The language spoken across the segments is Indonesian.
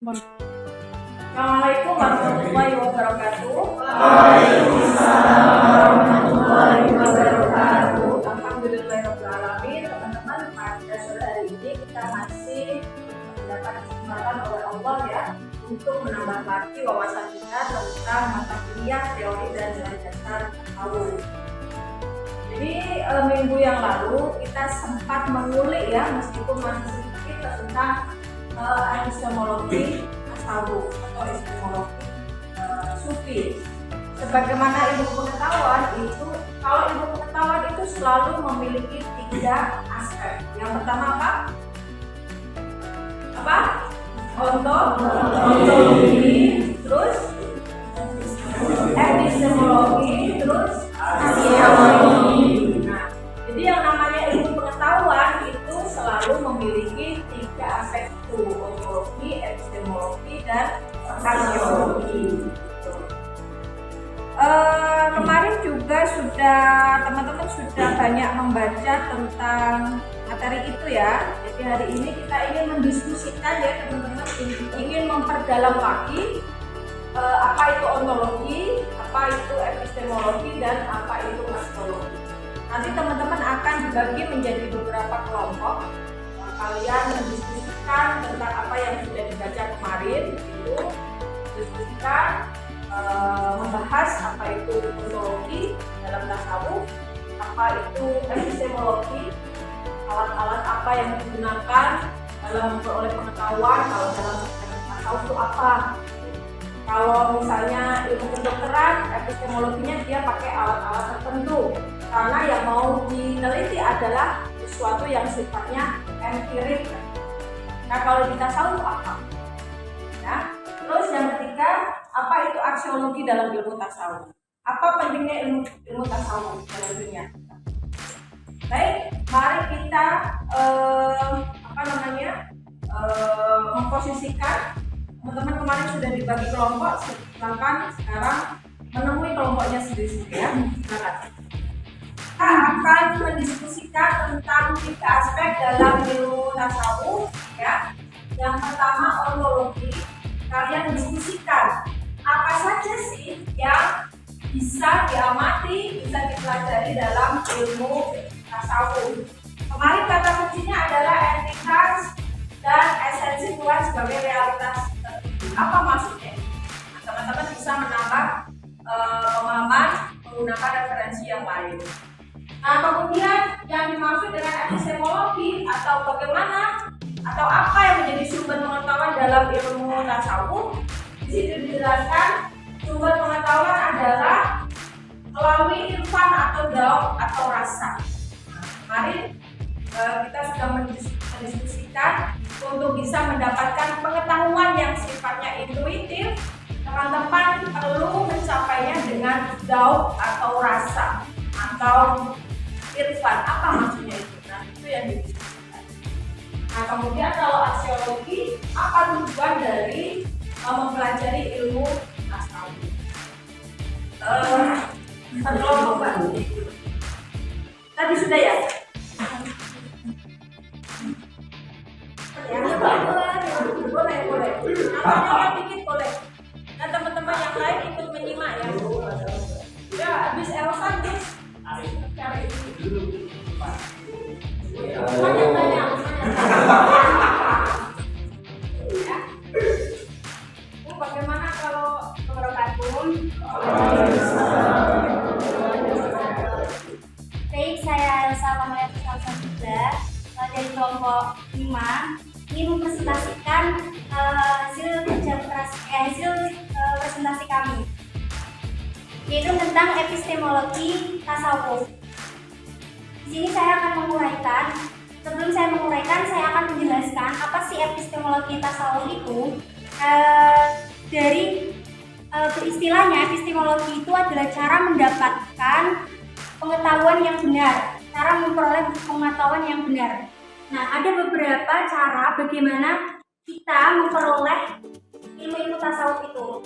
Assalamualaikum warahmatullahi wabarakatuh. Waalaikumsalam warahmatullahi wabarakatuh. Alhamdulillahirabbil alamin. Teman-teman, pada sore hari ini kita masih mendapat kesempatan oleh Allah ya untuk menambah lagi wawasan kita tentang mata kuliah teori dan nilai dasar tasawuf. Jadi minggu yang lalu kita sempat mengulik ya, meskipun masih sedikit tentang epistemologi tasawuf atau epistemologi sufi. Sebagaimana ilmu pengetahuan itu, kalau ilmu pengetahuan itu selalu memiliki 3 aspek. Yang pertama apa? Ontologi, terus epistemologi, terus teologi. Nah, jadi yang namanya ilmu pengetahuan itu selalu memiliki 3 aspek itu: ontologi, epistemologi, dan teologi. Kemarin juga teman-teman sudah banyak membaca tentang materi itu ya. Jadi hari ini kita ingin mendiskusikan ya teman-teman, ingin memperdalam lagi apa itu ontologi, apa itu epistemologi, dan apa itu teologi. Nanti teman-teman akan dibagi menjadi beberapa kelompok. Kalian mendiskusikan tentang apa yang sudah dibaca kemarin, itu diskusikan, membahas apa itu ontologi dalam tasawuf, apa itu epistemologi, alat-alat apa yang digunakan dalam memperoleh pengetahuan. Kalau dalam tasawuf itu apa? Kalau misalnya ilmu kedokteran, epistemologinya dia pakai alat-alat tertentu karena yang mau diteliti adalah sesuatu yang sifatnya empirik. Nah, kalau di tasawuf apa? Ya. Terus yang ketiga, apa itu aksiologi dalam ilmu tasawuf? Apa pentingnya ilmu tasawuf dalam dunia? Baik, mari kita memposisikan. Teman-teman kemarin sudah dibagi kelompok, silakan sekarang menemui kelompoknya sendiri-sendiri ya. Silakan. Kita akan mendiskusikan tentang 3 aspek dalam ilmu tasawuf ya. Yang pertama ontologi. Kalian diskusikan apa saja sih yang bisa diamati, bisa dipelajari dalam ilmu tasawuf. Kemarin kata kuncinya adalah entitas dan esensi Tuhan sebagai realitas. Apa maksudnya? Nah, teman-teman bisa menambah pemahaman menggunakan referensi yang lain. Nah, kemudian yang dimaksud dengan epistemologi atau bagaimana atau apa yang menjadi sumber pengetahuan dalam ilmu tasawuf. Di situ dijelaskan sumber pengetahuan adalah melalui irfan atau dauk atau rasa. Nah, kemarin kita sudah mendiskusikan untuk bisa mendapatkan pengetahuan yang sifatnya intuitif. Teman-teman perlu mencapainya dengan dauk atau rasa atau irfan. Apa maksudnya itu? Nah, itu yang didiskusikan. Nah, kemudian kalau aksiologi, apa tujuan dari mempelajari ilmu tasawuf? Kelompok tadi sudah ya? Boleh. Namanya dikit boleh. Dan teman-teman yang lain ikut menyimak ya. Ya, habis Elvan guys. Cari banyak. Ya. Bagaimana kalau wabarakatuh? Baik, saya Elsa Pamela juga dari kelompok 5 ingin mempresentasikan hasil presentasi kami, yaitu tentang epistemologi tasawuf. Di sini saya akan menguraikan. Sebelum saya menguraikan, saya akan menjelaskan apa sih epistemologi tasawuf itu. Dari beristilahnya, epistemologi itu adalah cara mendapatkan pengetahuan yang benar, cara memperoleh pengetahuan yang benar. Nah, ada beberapa cara bagaimana kita memperoleh ilmu tasawuf itu.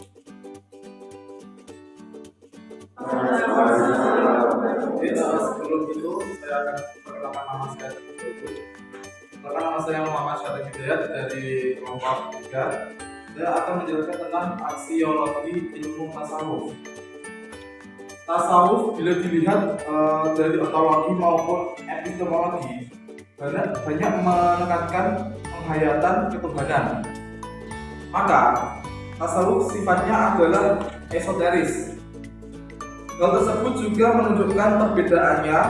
Sebelum itu saya akan perkenalkan nama saya terlebih dahulu. Nama saya Muhammad Syarif Hidayat dari kelompok 3. saya akan menjelaskan tentang aksiologi ilmu tasawuf. Tasawuf bila dilihat dari ontologi maupun epistemologi banyak menekankan penghayatan ketuhanan. Maka tasawuf sifatnya adalah esoteris. Hal tersebut juga menunjukkan perbedaannya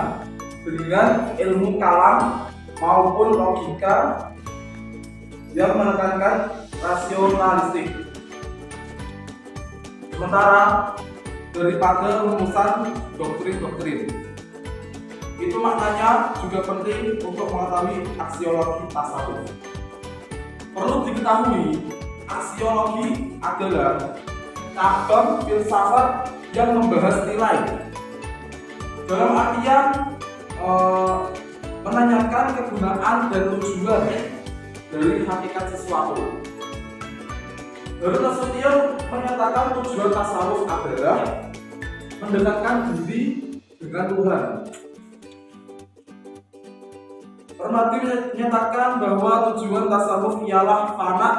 dengan ilmu kalam maupun logika yang menekankan rasionalistik. Sementara daripada rumusan doktrin-doktrin, itu maknanya juga penting untuk mengetahui aksiologi tasawuf. Perlu diketahui, aksiologi adalah cabang filsafat yang membahas nilai dalam artian menanyakan kegunaan dan tujuan dari hakikat sesuatu. Baru Nasution menyatakan tujuan tasawuf adalah mendekatkan diri dengan Tuhan. Permati menyatakan bahwa tujuan tasawuf ialah fana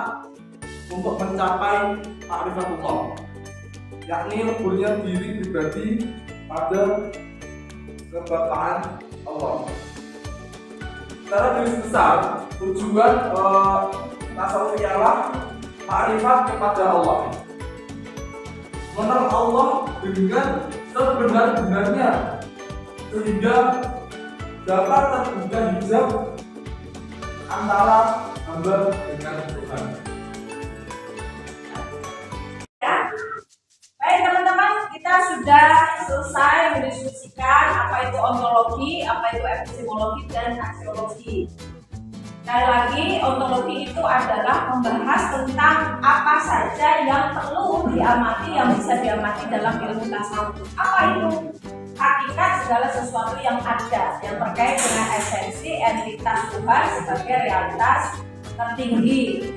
untuk mencapai ma'rifatullah, yakni leburnya diri pribadi pada kebapaan Allah. Secara garis besar, tujuan tasawuf ialah ma'rifat kepada Allah, mengenal Allah dengan sebenar-benarnya sehingga dapat terbuka hijab antara hamba dengan Tuhan. Ya, baik teman-teman, kita sudah selesai mendiskusikan apa itu ontologi, apa itu epistemologi dan aksiologi. Sekali lagi, ontologi itu adalah membahas tentang apa saja yang perlu diamati, yang bisa diamati dalam ilmu tasawuf. Apa itu? Hakikat segala sesuatu yang ada, yang terkait dengan esensi entitas Tuhan sebagai realitas tertinggi.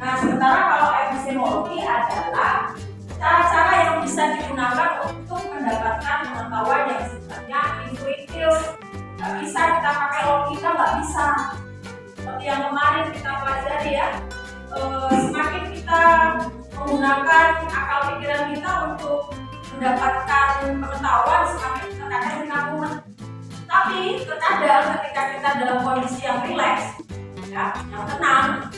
Nah, sementara kalau epistemologi adalah cara-cara yang bisa digunakan untuk mendapatkan pengetahuan yang sifatnya intuitif. Nggak bisa kita pakai logika, nggak bisa. Seperti yang kemarin kita pelajari ya, semakin kita menggunakan akal pikiran kita untuk mendapatkan pengetahuan, semakin terkadang kita mumet. Tapi terkadang ketika kita dalam kondisi yang rileks, ya, yang tenang,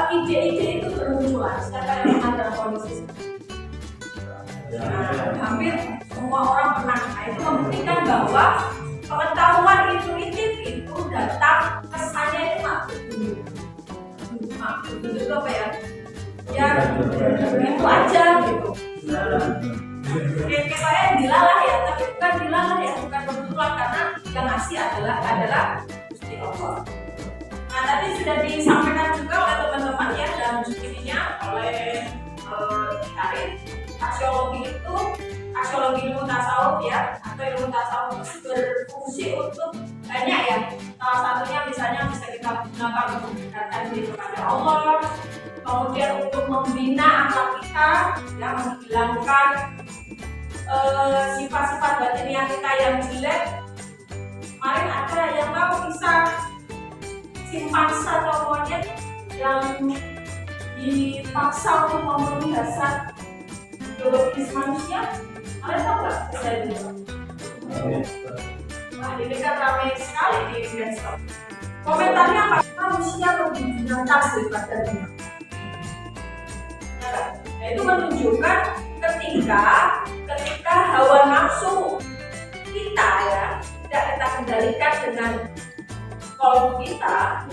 ide-ide itu bermunculan secara kita dalam kondisi seperti itu. Nah, hampir semua orang pernah. Nah, itu membuktikan bahwa pengetahuan intuitif itu datang kesannya itu maksud itu apa ya? Ya, itu aja gitu. Kayak saya dilalah ya, tapi bukan dilalah ya, bukan kebetulan karena yang ngasih adalah Gusti Allah. Nah, tadi sudah disampaikan juga oleh teman-teman ya dalam diskusinya oleh Karin. Aksiologi ilmu tasawuf ya, atau ilmu tasawuf berfungsi untuk banyak ya. Salah satunya misalnya bisa kita gunakan untuk mendekatkan diri kepada Allah, kemudian untuk membina akal kita, ya, menghilangkan sifat-sifat batiniah kita yang jelek. Kemarin ada yang tahu bisa simpanse atau monyet yang dipaksa untuk memenuhi hasrat biologis manusia. Kalian tahu nggak saya juga? Wah, ini kan ramai sekali di medsos. Komentarnya apa? Manusia lebih pintar daripada dia. Nah, itu menunjukkan ketika hawa nafsu kita ya tidak kita kendalikan dengan kolom kita,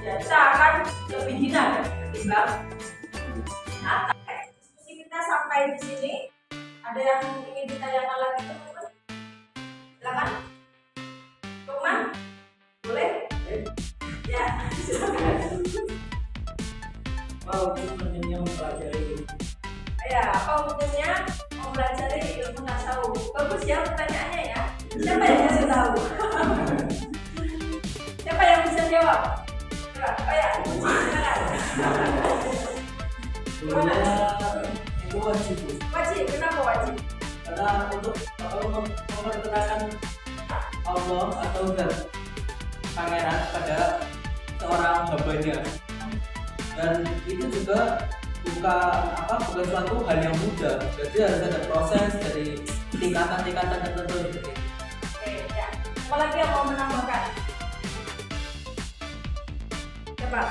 ya kita akan lebih hina ketimbang nyata. Diskusi kita sampai di sini. Ada yang ingin ditanyakan lagi teman-teman? Silakan. Lukman, boleh? Ya, silakan. Pentingnya mempelajari. Ya, apa pentingnya mempelajari ilmu tasawuf? Bagus ya pertanyaannya ya. Siapa yang bisa tahu? Siapa yang bisa jawab? Oh ya, silakan. Sebenarnya itu wajib. Wajib, kenapa wajib? Karena untuk memperkenalkan Allah atau pangeran pada seorang hambanya. dan itu juga bukan suatu hal yang mudah. Jadi harus ada proses dari tingkatan-tingkatan tertentu seperti itu. Oke, ya. Apalagi yang mau menambahkan? Coba.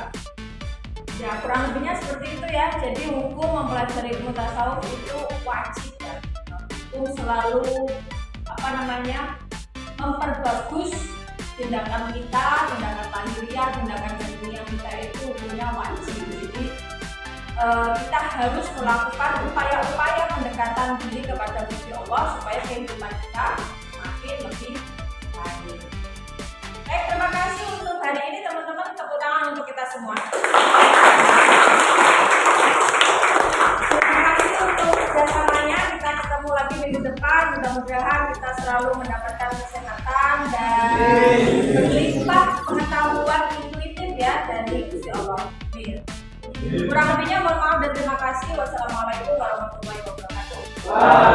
Ya, kurang lebihnya seperti itu ya. Jadi hukum mempelajari ilmu tasawuf itu wajib ya. Hukum selalu memperbagus tindakan kita, tindakan lahiriah, tindakan dunia kita itu hukumnya wajib. Jadi kita harus melakukan upaya-upaya pendekatan diri kepada Gusti Allah supaya kehidupan kita semakin lebih baik. Baik, terima kasih untuk hari ini teman-teman, tepuk tangan untuk kita semua. Terima kasih untuk kerjasamanya. Kita ketemu lagi minggu depan. Mudah-mudahan kita selalu mendapatkan kesehatan dan berlimpah pengetahuan intuitif ya dari Gusti Allah. Amin. Kurang lebihnya mohon maaf dan terima kasih. Wassalamualaikum warahmatullahi wabarakatuh.